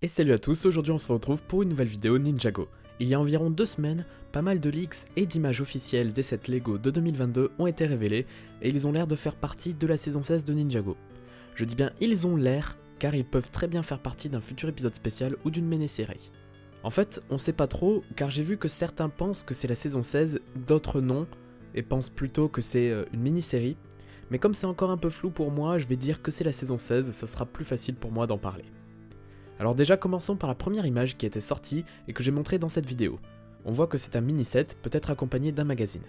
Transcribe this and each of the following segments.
Et salut à tous, aujourd'hui on se retrouve pour une nouvelle vidéo Ninjago. Il y a environ 2 semaines, pas mal de leaks et d'images officielles des sets Lego de 2022 ont été révélés et ils ont l'air de faire partie de la saison 16 de Ninjago. Je dis bien ils ont l'air, car ils peuvent très bien faire partie d'un futur épisode spécial ou d'une mini-série. En fait, on sait pas trop, car j'ai vu que certains pensent que c'est la saison 16, d'autres non, et pensent plutôt que c'est une mini-série. Mais comme c'est encore un peu flou pour moi, je vais dire que c'est la saison 16, ça sera plus facile pour moi d'en parler. Alors déjà commençons par la première image qui était sortie et que j'ai montrée dans cette vidéo. On voit que c'est un mini-set, peut-être accompagné d'un magazine.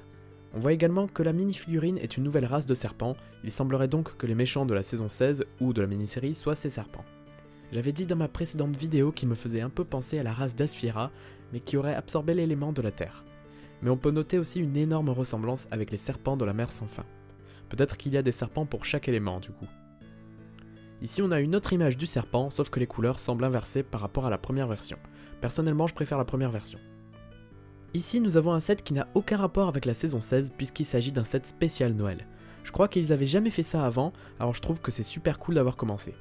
On voit également que la mini-figurine est une nouvelle race de serpents, il semblerait donc que les méchants de la saison 16 ou de la mini-série soient ces serpents. J'avais dit dans ma précédente vidéo qu'il me faisait un peu penser à la race d'Asphira, mais qui aurait absorbé l'élément de la Terre. Mais on peut noter aussi une énorme ressemblance avec les serpents de la mer sans fin. Peut-être qu'il y a des serpents pour chaque élément du coup. Ici on a une autre image du serpent, sauf que les couleurs semblent inversées par rapport à la première version. Personnellement je préfère la première version. Ici nous avons un set qui n'a aucun rapport avec la saison 16 puisqu'il s'agit d'un set spécial Noël. Je crois qu'ils avaient jamais fait ça avant, alors je trouve que c'est super cool d'avoir commencé.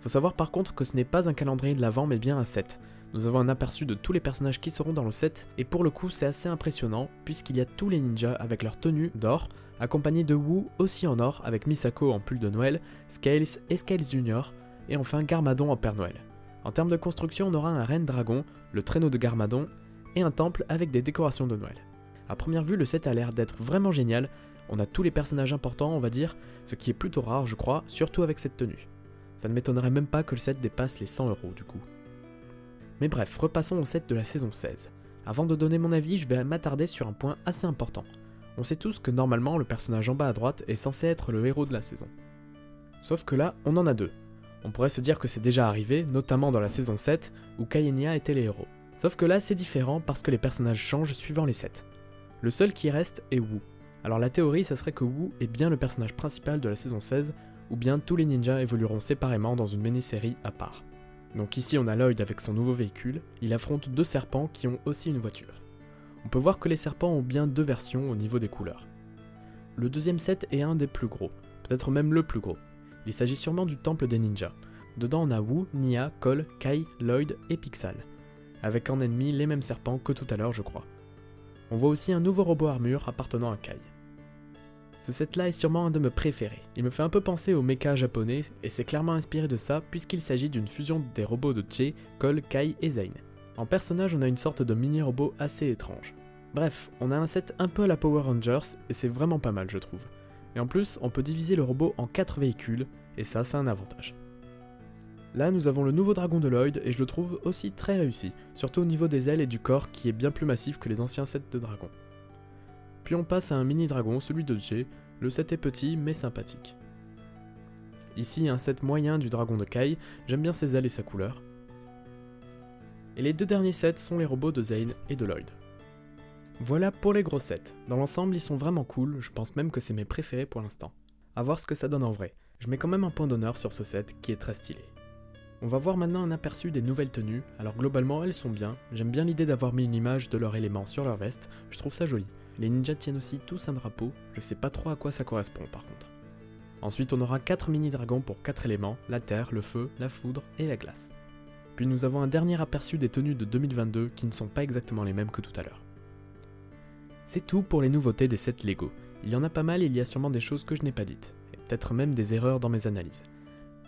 Faut savoir par contre que ce n'est pas un calendrier de l'Avent mais bien un set. Nous avons un aperçu de tous les personnages qui seront dans le set, et pour le coup c'est assez impressionnant puisqu'il y a tous les ninjas avec leur tenue d'or, accompagné de Wu aussi en or avec Misako en pull de Noël, Scales et Scales Junior, et enfin Garmadon en Père Noël. En termes de construction, on aura un reine dragon, le traîneau de Garmadon, et un temple avec des décorations de Noël. A première vue, le set a l'air d'être vraiment génial, on a tous les personnages importants on va dire, ce qui est plutôt rare je crois, surtout avec cette tenue. Ça ne m'étonnerait même pas que le set dépasse les 100 € du coup. Mais bref, repassons au set de la saison 16. Avant de donner mon avis, je vais m'attarder sur un point assez important. On sait tous que normalement le personnage en bas à droite est censé être le héros de la saison. Sauf que là, on en a deux. On pourrait se dire que c'est déjà arrivé, notamment dans la saison 7, où Kai et Nya étaient les héros. Sauf que là c'est différent parce que les personnages changent suivant les sets. Le seul qui reste est Wu. Alors la théorie ça serait que Wu est bien le personnage principal de la saison 16, ou bien tous les ninjas évolueront séparément dans une mini-série à part. Donc ici on a Lloyd avec son nouveau véhicule, il affronte deux serpents qui ont aussi une voiture. On peut voir que les serpents ont bien deux versions au niveau des couleurs. Le deuxième set est un des plus gros, peut-être même le plus gros. Il s'agit sûrement du temple des ninjas. Dedans on a Wu, Nya, Cole, Kai, Lloyd et Pixal, avec en ennemi les mêmes serpents que tout à l'heure je crois. On voit aussi un nouveau robot armure appartenant à Kai. Ce set là est sûrement un de mes préférés. Il me fait un peu penser au mecha japonais et c'est clairement inspiré de ça puisqu'il s'agit d'une fusion des robots de Che, Cole, Kai et Zane. En personnage on a une sorte de mini-robot assez étrange. Bref, on a un set un peu à la Power Rangers et c'est vraiment pas mal je trouve. Et en plus on peut diviser le robot en 4 véhicules et ça c'est un avantage. Là nous avons le nouveau dragon de Lloyd et je le trouve aussi très réussi, surtout au niveau des ailes et du corps qui est bien plus massif que les anciens sets de dragons. Puis on passe à un mini dragon, celui de Jay, le set est petit mais sympathique. Ici un set moyen du dragon de Kai, j'aime bien ses ailes et sa couleur. Et les deux derniers sets sont les robots de Zane et de Lloyd. Voilà pour les gros sets, dans l'ensemble ils sont vraiment cool, je pense même que c'est mes préférés pour l'instant. A voir ce que ça donne en vrai, je mets quand même un point d'honneur sur ce set qui est très stylé. On va voir maintenant un aperçu des nouvelles tenues, alors globalement elles sont bien, j'aime bien l'idée d'avoir mis une image de leur élément sur leur veste, je trouve ça joli. Les ninjas tiennent aussi tous un drapeau, je sais pas trop à quoi ça correspond par contre. Ensuite on aura 4 mini-dragons pour 4 éléments, la terre, le feu, la foudre et la glace. Puis nous avons un dernier aperçu des tenues de 2022 qui ne sont pas exactement les mêmes que tout à l'heure. C'est tout pour les nouveautés des sets Lego. Il y en a pas mal et il y a sûrement des choses que je n'ai pas dites, et peut-être même des erreurs dans mes analyses.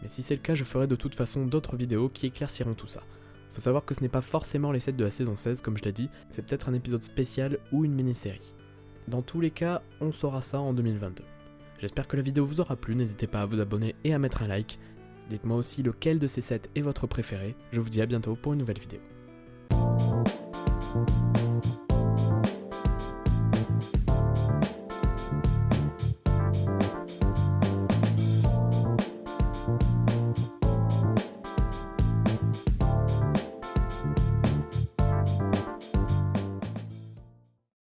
Mais si c'est le cas je ferai de toute façon d'autres vidéos qui éclairciront tout ça. Faut savoir que ce n'est pas forcément les sets de la saison 16 comme je l'ai dit, c'est peut-être un épisode spécial ou une mini-série. Dans tous les cas, on saura ça en 2022. J'espère que la vidéo vous aura plu, n'hésitez pas à vous abonner et à mettre un like. Dites-moi aussi lequel de ces sets est votre préféré, je vous dis à bientôt pour une nouvelle vidéo.